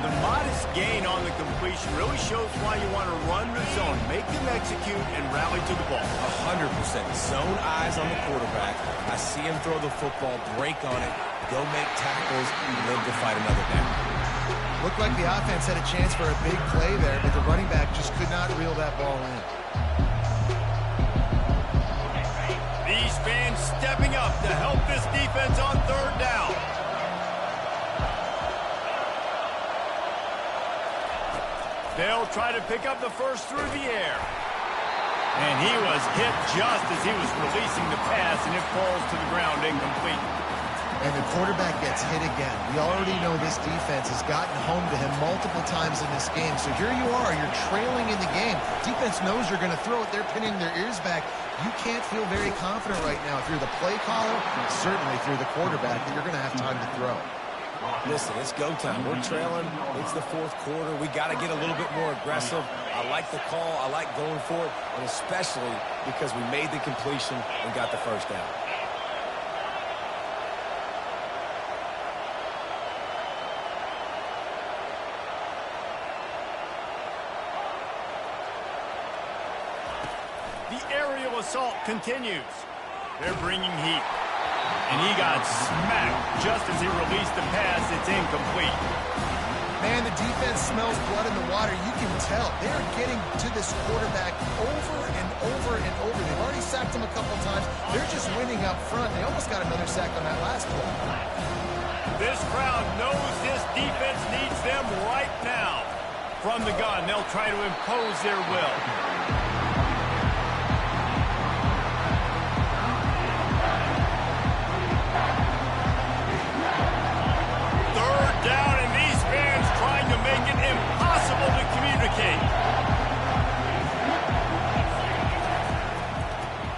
The modest gain on the completion really shows why you want to run the zone, make them execute, and rally to the ball. 100%. Zone eyes on the quarterback. I see him throw the football, break on it, go make tackles, and live to fight another down. Looked like the offense had a chance for a big play there, but the running back just could not reel that ball in. These fans stepping up to help this defense on 3rd down. They'll try to pick up the 1st through the air. And he was hit just as he was releasing the pass, and it falls to the ground incomplete. And the quarterback gets hit again. We already know this defense has gotten home to him multiple times in this game. So here you are, you're trailing in the game. Defense knows you're going to throw it. They're pinning their ears back. You can't feel very confident right now if you're the play caller, certainly if you're the quarterback, that you're going to have time to throw. Listen, it's go time. We're trailing. It's the 4th quarter. We got to get a little bit more aggressive. I like the call. I like going for it, and especially because we made the completion and got the 1st down. The aerial assault continues. They're bringing heat. And he got smacked just as he released the pass. It's incomplete. Man, the defense smells blood in the water. You can tell. They're getting to this quarterback over and over and over. They've already sacked him a couple times. They're just winning up front. They almost got another sack on that last play. This crowd knows this defense needs them right now. From the gun, they'll try to impose their will. Down, and these fans trying to make it impossible to communicate.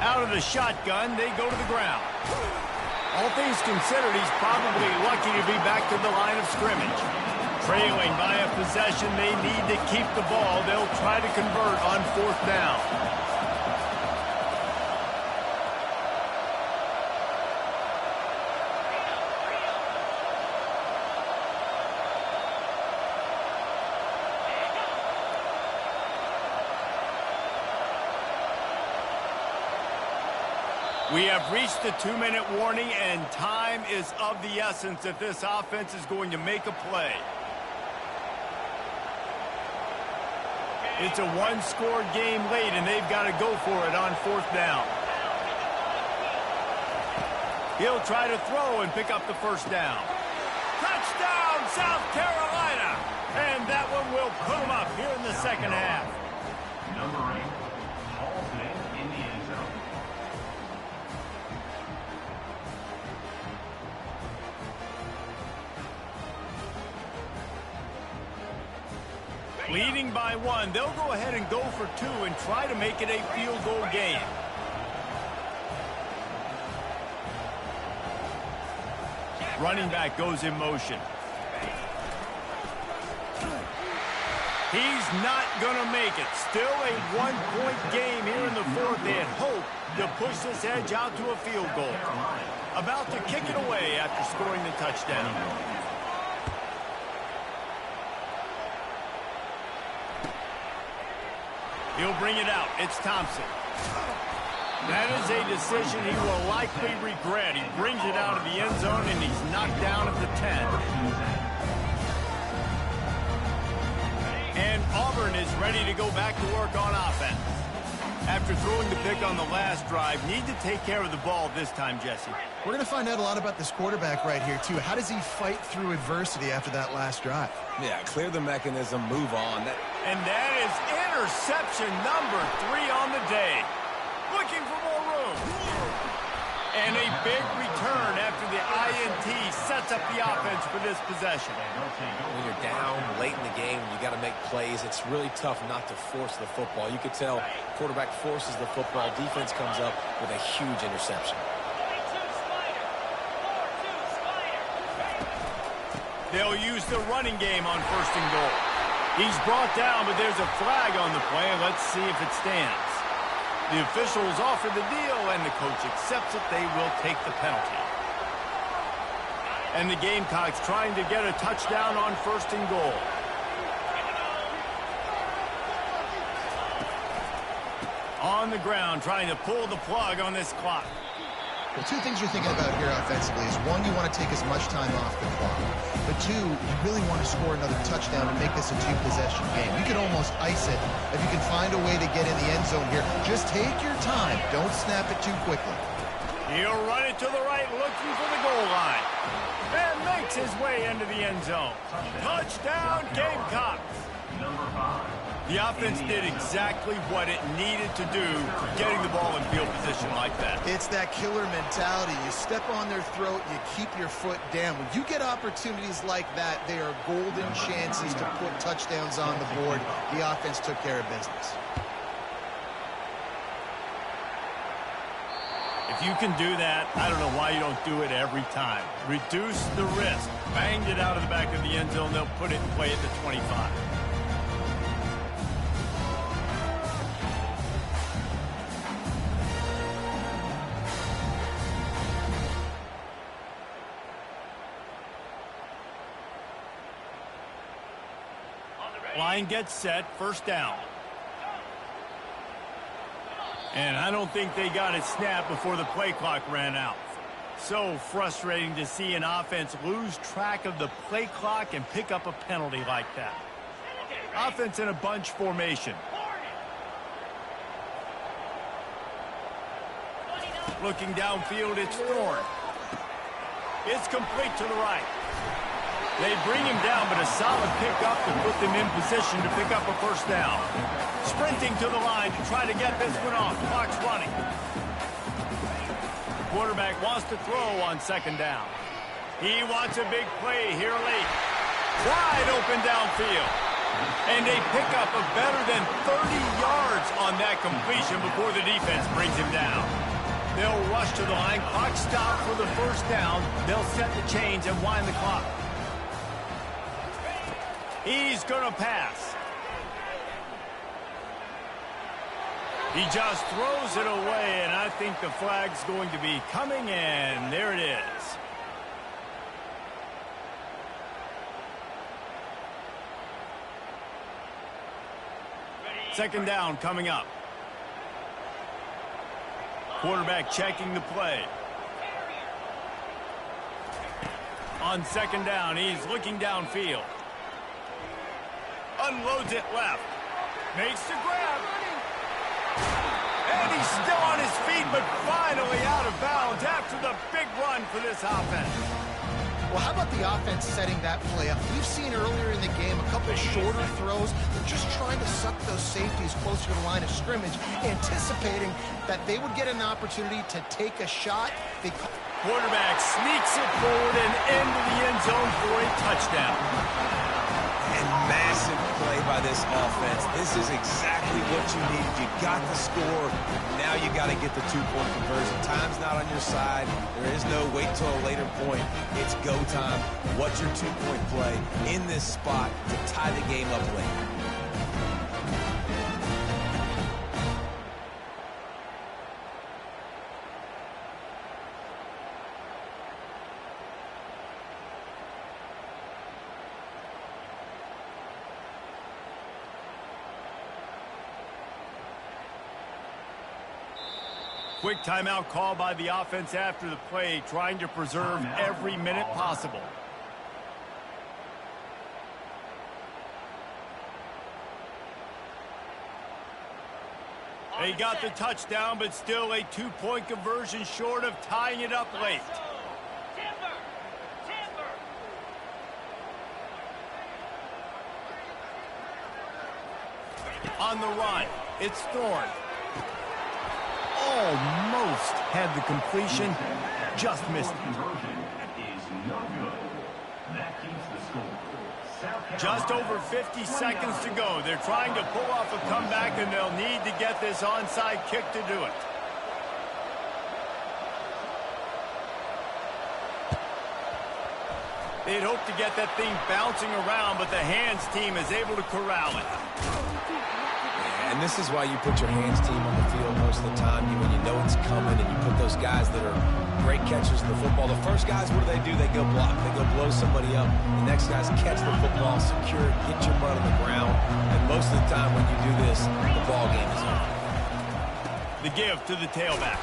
Out of the shotgun, they go to the ground. All things considered, he's probably lucky to be back to the line of scrimmage. Trailing by a possession, they need to keep the ball. They'll try to convert on 4th down. We have reached the 2-minute warning, and time is of the essence if this offense is going to make a play. It's a 1-score game late, and they've got to go for it on 4th down. He'll try to throw and pick up the 1st down. Touchdown, South Carolina! And that one will put them up here in the 2nd half. Number 8, Hall's man in the end zone. Leading by 1, they'll go ahead and go for 2 and try to make it a field goal game. Running back goes in motion. He's not going to make it. Still a 1-point game here in the 4th. They had hoped to push this edge out to a field goal. About to kick it away after scoring the touchdown. He'll bring it out. It's Thompson. That is a decision he will likely regret. He brings it out of the end zone, and he's knocked down at the 10. Auburn is ready to go back to work on offense. After throwing the pick on the last drive, need to take care of the ball this time, Jesse. We're going to find out a lot about this quarterback right here, too. How does he fight through adversity after that last drive? Yeah, clear the mechanism, move on. And that is interception number 3 on the day. Looking for more room. And a big return after the INT sets up the offense for this possession. When you're down late in the game, you got to make plays. It's really tough not to force the football. You could tell quarterback forces the football. Defense comes up with a huge interception. They'll use the running game on 1st and goal. He's brought down, but there's a flag on the play. Let's see if it stands. The officials offer the deal, and the coach accepts it. They will take the penalty. And the Gamecocks trying to get a touchdown on 1st and goal. On the ground, trying to pull the plug on this clock. Well, 2 things you're thinking about here offensively is, 1, you want to take as much time off the clock. But 2, you really want to score another touchdown and make this a 2-possession game. You can almost ice it if you can find a way to get in the end zone here. Just take your time. Don't snap it too quickly. He'll run it to the right, looking for the goal line. And makes his way into the end zone. Touchdown, Gamecocks. Number 5. The offense did exactly what it needed to do, getting the ball in field position like that. It's that killer mentality. You step on their throat, you keep your foot down. When you get opportunities like that, they are golden chances to put touchdowns on the board. The offense took care of business. If you can do that, I don't know why you don't do it every time. Reduce the risk. Banged it out of the back of the end zone. They'll put it in play at the 25. Line gets set, 1st down. And I don't think they got it snapped before the play clock ran out. So frustrating to see an offense lose track of the play clock and pick up a penalty like that. Offense in a bunch formation. Looking downfield, it's Thorne. It's complete to the right. They bring him down, but a solid pickup to put them in position to pick up a 1st down. Sprinting to the line to try to get this one off. Clock's running. Quarterback wants to throw on 2nd down. He wants a big play here late. Wide open downfield. And a pickup of better than 30 yards on that completion before the defense brings him down. They'll rush to the line. Clock stopped for the 1st down. They'll set the chains and wind the clock. He's going to pass. He just throws it away, and I think the flag's going to be coming, and there it is. Second down coming up. Quarterback checking the play. On 2nd down, he's looking downfield. Unloads it left. Makes the grab. And he's still on his feet, but finally out of bounds after the big run for this offense. Well, how about the offense setting that play up? We've seen earlier in the game a couple shorter throws. They're just trying to suck those safeties closer to the line of scrimmage, anticipating that they would get an opportunity to take a shot. Quarterback sneaks it forward and into the end zone for a touchdown. And massive play by this offense. This is exactly what you needed. You got the score. Now you got to get the 2-point conversion. Time's not on your side. There is no wait till a later point. It's go time. What's your 2-point play in this spot to tie the game up late? Quick timeout call by the offense after the play, trying to preserve every minute possible. They got the touchdown, but still a 2-point conversion short of tying it up late. On the run, it's Thorne. Almost had the completion, just missed it. Just over 50 seconds to go. They're trying to pull off a comeback, and they'll need to get this onside kick to do it. They'd hoped to get that thing bouncing around, but the hands team is able to corral it. And this is why you put your hands team on the field most of the time, when you know it's coming, and you put those guys that are great catchers of the football. The first guys, what do? They go block. They go blow somebody up. The next guys catch the football, secure it, get your butt on the ground. And most of the time when you do this, the ball game is over. The give to the tailback.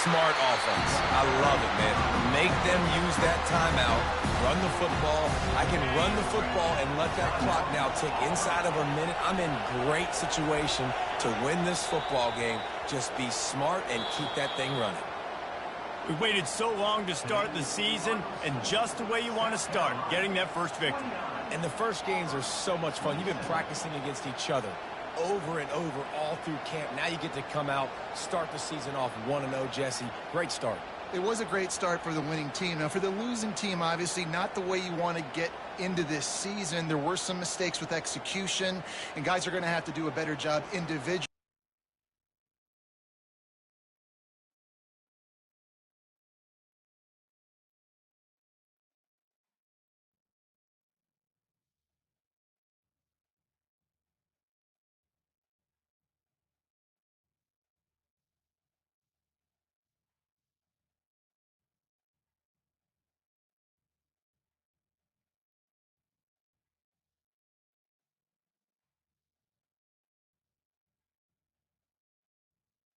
Smart offense. I love it, man. Make them use that timeout. Run the football. I can run the football and let that clock now tick inside of a minute. I'm in great situation to win this football game. Just be smart and keep that thing running. We waited so long to start the season, and just the way you want to start, getting that first victory. And the first games are so much fun. You've been practicing against each other over and over all through camp. Now you get to come out, start the season off 1-0, Jesse. Great start. It was a great start for the winning team. Now, for the losing team, obviously not the way you want to get into this season. There were some mistakes with execution, and guys are going to have to do a better job individually.